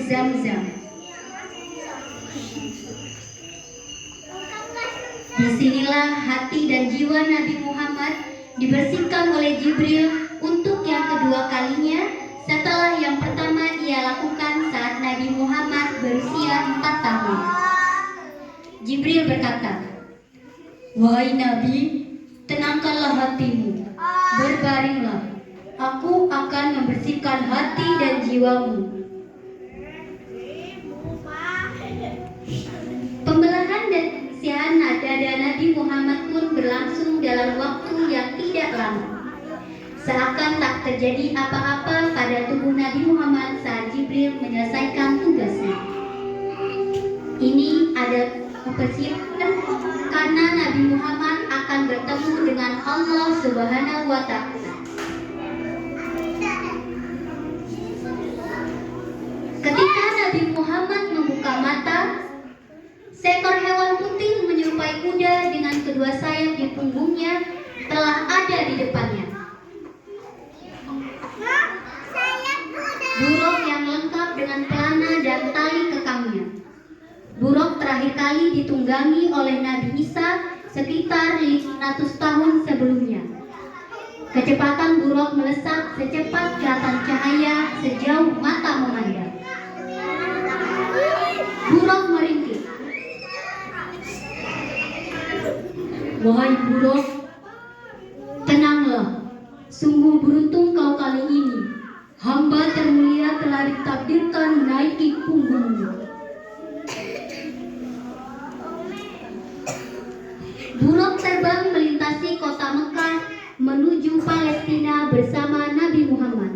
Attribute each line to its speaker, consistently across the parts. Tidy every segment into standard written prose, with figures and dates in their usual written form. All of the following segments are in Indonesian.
Speaker 1: Zam-Zam. Disinilah hati dan jiwa Nabi Muhammad dibersihkan oleh Jibril untuk yang kedua kalinya setelah yang pertama ia lakukan saat Nabi Muhammad berusia 4 tahun. Jibril berkata, "Wahai Nabi, tenangkanlah hatimu, berbaringlah. Aku akan membersihkan hati dan jiwamu." Pembelahan dan kebersihan dada Nabi Muhammad pun berlangsung dalam waktu yang tidak lama. Seakan tak terjadi apa-apa pada tubuh Nabi Muhammad saat Jibril menyelesaikan tugasnya. Ini ada kepersiapan karena Nabi Muhammad akan bertemu dengan Allah Subhanahu wa Ta'ala. Ketika Nabi Muhammad membuka mata, seekor hewan putih menyerupai kuda dengan kedua sayap di punggungnya telah ada di depannya. Buruk yang lengkap dengan pelana dan tali kekangnya. Buruk terakhir kali ditunggangi oleh Nabi Isa sekitar 500 tahun sebelumnya. Kecepatan buruk melesat secepat kilatan cahaya sejauh mata memandang. Buruk meringkik. "Wahai buruk, tenanglah. Sungguh beruntung kau kali ini. Hamba termulia telah ditakdirkan menaiki punggungmu." Buruk terbang melintasi kota Mekah menuju Palestina bersama Nabi Muhammad.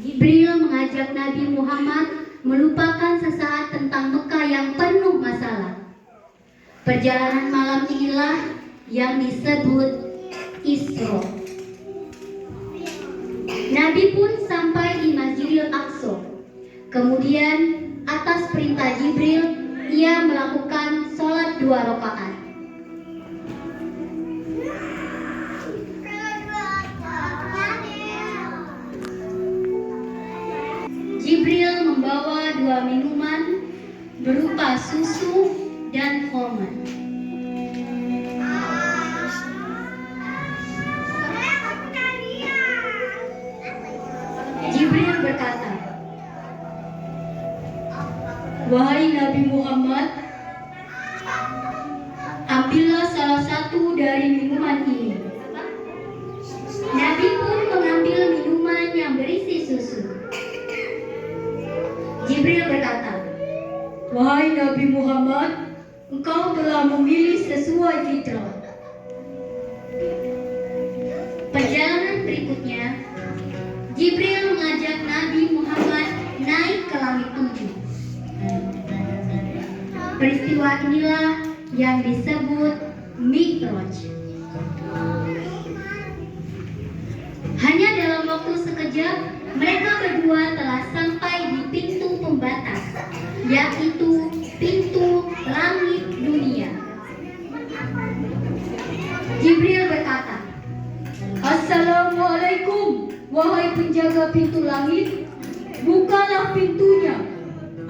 Speaker 1: Jibril mengajak Nabi Muhammad melupakan sesaat tentang Mekah yang penuh masalah. Perjalanan malam inilah yang disebut Isra. Nabi pun sampai di Masjidil Aqsa. Kemudian atas perintah Jibril ia melakukan sholat 2 rakaat. Jibril membawa 2 minuman berupa susu dan khamar. Jibril berkata, "Wahai Nabi Muhammad, ambillah salah satu dari minuman ini." Nabi pun mengambil minuman yang berisi susu. Jibril berkata, "Wahai Nabi Muhammad, engkau telah memilih sesuai fitrah." Perjalanan berikutnya, Jibril mengajak Nabi Muhammad naik ke langit 7. Peristiwa inilah yang disebut Mi'raj. Hanya dalam waktu sekejap, mereka berdua telah sampai di pintu pembatas, yaitu pintu langit dunia. Jibril berkata, "Assalamualaikum, wahai penjaga pintu langit, bukalah pintunya.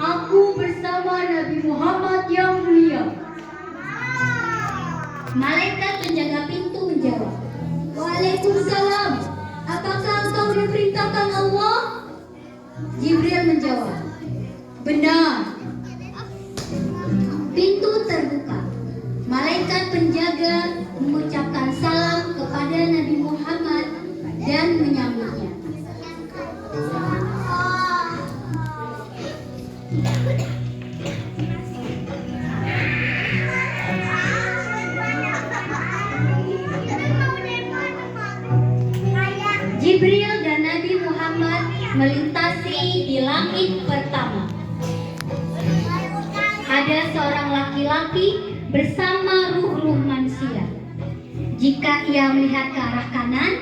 Speaker 1: Aku bersama Nabi Muhammad yang mulia." Malaikat penjaga pintu menjawab, "Waalaikumsalam. Apakah engkau diperintahkan Allah?" Jibril menjawab, "Benar." Pintu terbuka. Malaikat penjaga mengucapkan salam kepada Nabi Muhammad dan menyambutnya. Jibril dan Nabi Muhammad melintasi di langit pertama. Ada seorang laki-laki bersama ruh-ruh manusia. Jika ia melihat ke arah kanan,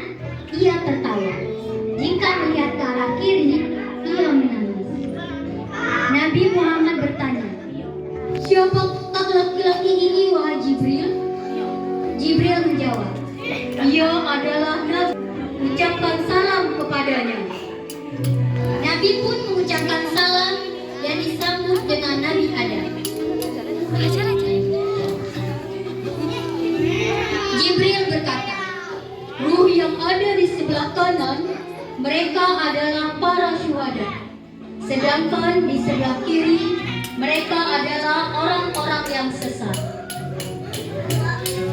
Speaker 1: ia tertawa. Jika melihat ke arah kiri, ia menangis. Nabi Muhammad bertanya, "Siapakah laki-laki ini, wahai Jibril?" Jibril menjawab, "Ia adalah Nabi. Ucapkan salam kepada mengucapkan salam dan disambut dengan Nabi Adam. Jibril berkata, "Ruh yang ada di sebelah kanan, mereka adalah para syuhada. Sedangkan di sebelah kiri, mereka adalah orang-orang yang sesat."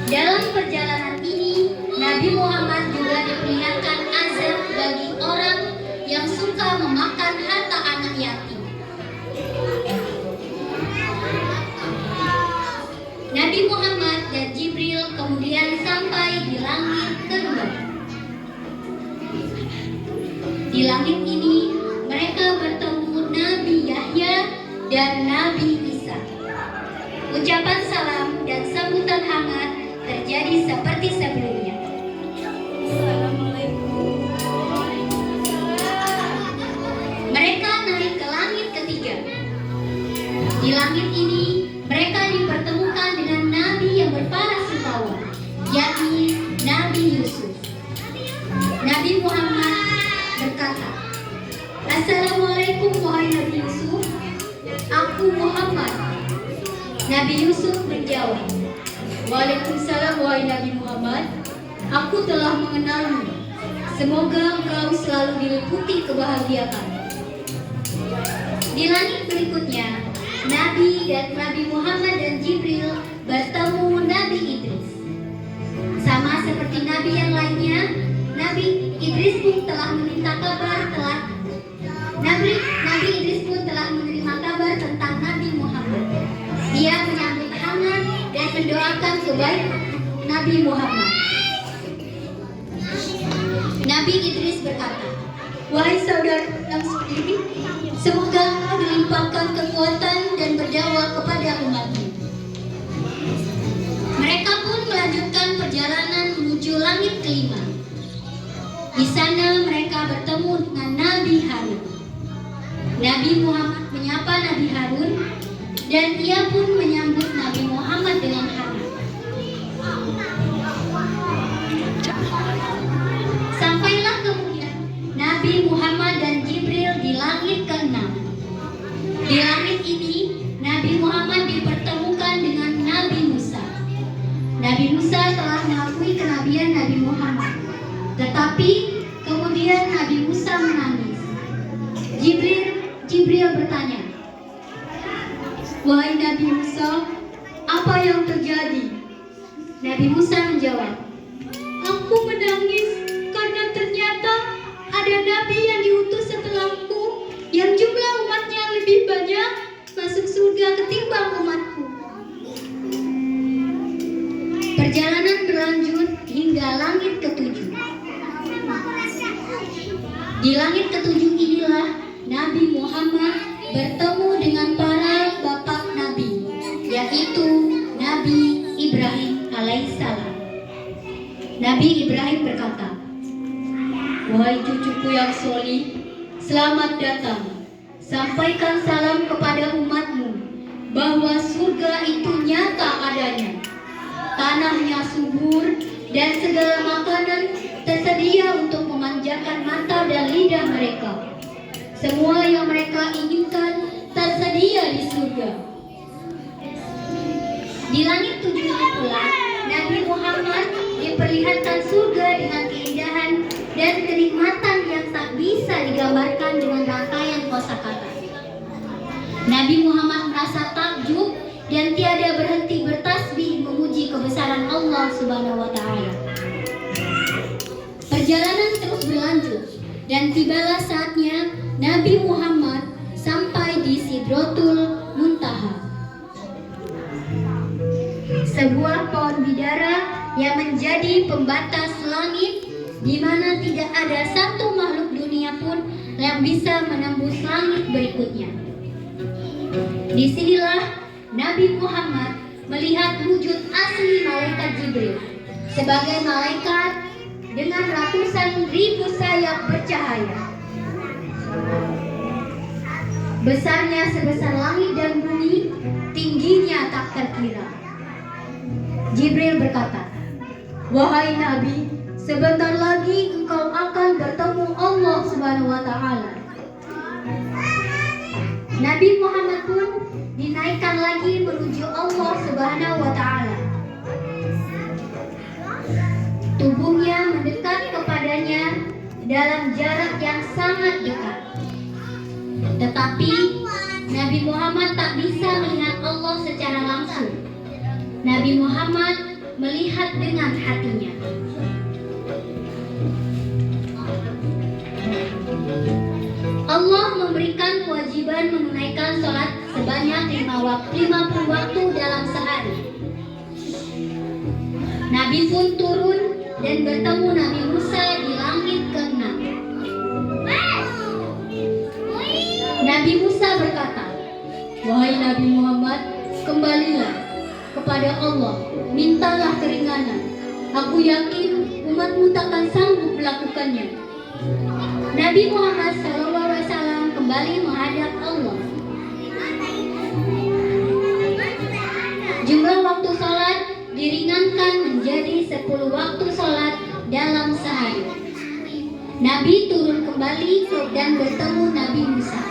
Speaker 1: Dalam perjalanan ini, Nabi Muhammad juga diperlihatkan azab bagi orang yang suka memakan harta anak yatim. Nabi Muhammad dan Jibril kemudian sampai di langit kedua. Di langit ini, mereka bertemu Nabi Yahya dan Nabi Isa. Ucapan salam dan sambutan hangat terjadi seperti sebelumnya. Mereka naik ke langit ketiga. Di langit ini, mereka dipertemukan dengan Nabi yang berparasutawa, yakni Nabi Yusuf. Nabi Muhammad berkata, "Assalamualaikum wahai Nabi Yusuf." "Aku Muhammad." Nabi Yusuf menjawab, "Waalaikumsalam wahai Nabi Muhammad. Aku telah mengenalmu. Semoga engkau selalu diliputi kebahagiaan." Di langit berikutnya, Nabi Muhammad dan Jibril bertemu Nabi Idris. Sama seperti Nabi yang lainnya, Nabi Idris pun telah menerima kabar tentang Nabi Muhammad. Dia menyambut hangat dan mendoakan kebaikan Nabi Muhammad. Nabi Idris berkata, "Wahai saudara yang sendiri, semoga engkau dilimpahkan kekuatan dan berdakwah kepada umatmu." Mereka pun melanjutkan perjalanan menuju langit kelima. Di sana mereka bertemu dengan Nabi Harun. Nabi Muhammad menyapa Nabi Harun dan ia pun menyambut Nabi Muhammad dengan hangat. Sampailah kemudian Nabi Muhammad dan Jibril di langit ke-6. Di langit ini, Nabi Muhammad dipertemukan dengan Nabi Musa. Nabi Musa telah mengakui kenabian Nabi Muhammad. Tetapi kemudian Nabi Musa menangis. Jibril bertanya, "Wahai Nabi Musa, apa yang terjadi?" Nabi Musa menjawab, "Aku menangis karena ternyata ada nabi yang diutus setelahku yang jumlah umatnya lebih banyak masuk surga ketimbang umatku." Perjalanan berlanjut hingga langit ketujuh. Di langit ketujuh inilah Nabi Muhammad bertemu dengan para bapak Nabi, yaitu Nabi Ibrahim alaihissalam. Nabi Ibrahim berkata, "Wahai cucuku yang solih, selamat datang. Sampaikan salam kepada umatmu bahwa surga itu nyata adanya. Tanahnya subur dan segala makanan tersedia untuk memanjakan mata dan lidah mereka. Semua yang mereka inginkan tersedia di surga." Di langit tujuh ini pula, Nabi Muhammad diperlihatkan surga dengan keindahan dan kenikmatan yang tak bisa digambarkan dengan rangkaian kosakata. Nabi Muhammad merasa takjub dan tiada berhenti bertasbih memuji kebesaran Allah Subhanahu wa Ta'ala. Perjalanan terus berlanjut dan tibalah saatnya Nabi Muhammad sampai di Sidratul Muntaha, sebuah pohon bidara yang menjadi pembatas langit, di mana tidak ada satu makhluk dunia pun yang bisa menembus langit berikutnya. Disinilah Nabi Muhammad melihat wujud asli malaikat Jibril sebagai malaikat dengan ratusan ribu sayap bercahaya. Besarnya sebesar langit dan bumi, tingginya tak terkira. Jibril berkata, "Wahai Nabi, sebentar lagi engkau akan bertemu Allah Subhanahu wa Ta'ala." Nabi Muhammad pun dinaikkan lagi menuju Allah Subhanahu wa Ta'ala. Tubuhnya mendekat kepadanya dalam jarak yang sangat dekat. Tetapi Nabi Muhammad tak bisa melihat Allah secara langsung. Nabi Muhammad melihat dengan hatinya. Allah memberikan kewajiban menunaikan sholat sebanyak 50 waktu dalam sehari. Nabi pun turun dan bertemu Nabi Musa di langit ke-6. Nabi Musa berkata, "Wahai Nabi Muhammad, kembalilah kepada Allah, mintalah keringanan. Aku yakin umatmu takkan sanggup melakukannya." Nabi Muhammad SAW kembali menghadap Allah. Jumlah waktu sholat diringankan menjadi 10 waktu sholat dalam sehari. Nabi turun kembali dan bertemu Nabi Musa.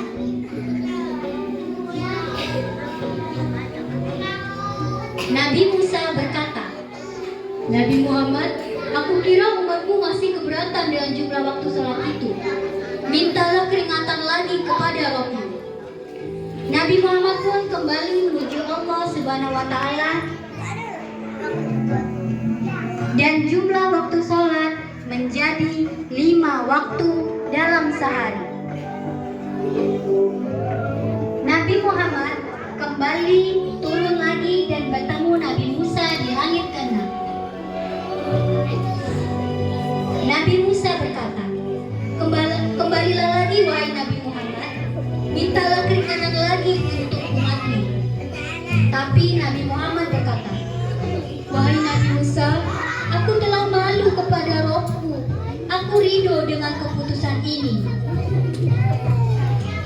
Speaker 1: Nabi Musa berkata, "Nabi Muhammad, aku kira umatmu masih keberatan dengan jumlah waktu sholat itu. Mintalah keringatan lagi kepada Rabbmu." Nabi Muhammad pun kembali menuju Allah Subhanahu wa Ta'ala, dan jumlah waktu sholat menjadi 5 waktu dalam sehari. Nabi Muhammad kembali turun lagi dan bertemu Nabi Musa di langit ke-6. Nabi Musa berkata, "Kembalilah lagi wahai Nabi Muhammad, mintalah keringanan lagi untuk umatmu." Tapi Nabi Muhammad berkata, "Wahai Nabi Musa, aku telah malu kepada Rabbku. Aku ridho dengan keputusan ini."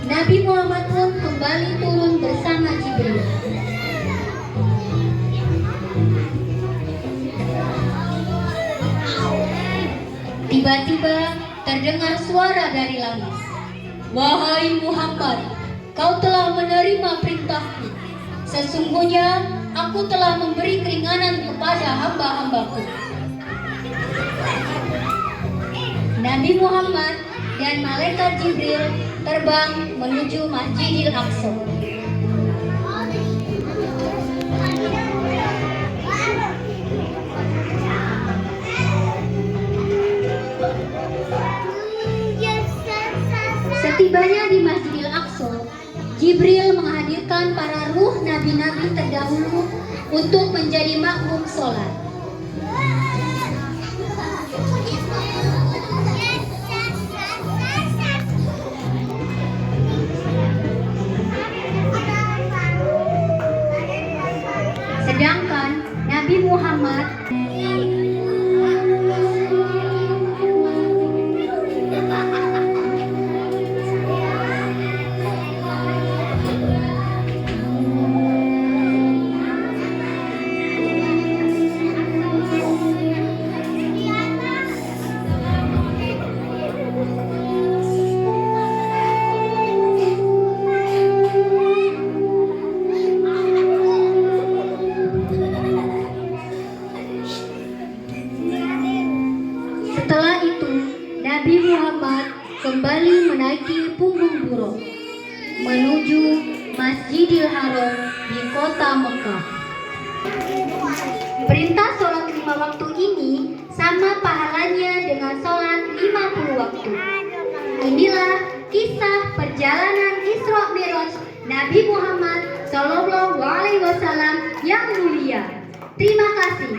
Speaker 1: Nabi Muhammad pun kembali turun bersama Jibril. Tiba-tiba terdengar suara dari langit, "Wahai Muhammad, kau telah menerima perintahku. Sesungguhnya aku telah memberi keringanan kepada hamba-hambaku." Nabi Muhammad dan malaikat Jibril terbang menuju Masjidil Aqsa. Setibanya di Masjidil Aqsa, Jibril menghadirkan para ruh nabi-nabi terdahulu untuk menjadi makmum sholat. Sedangkan Nabi Muhammad Setelah itu, Nabi Muhammad kembali menaiki punggung burung menuju Masjidil Haram di kota Mekah. Perintah sholat 5 waktu ini sama pahalanya dengan sholat 50 waktu. Inilah kisah perjalanan Isra Mi'raj Nabi Muhammad SAW yang mulia. Terima kasih.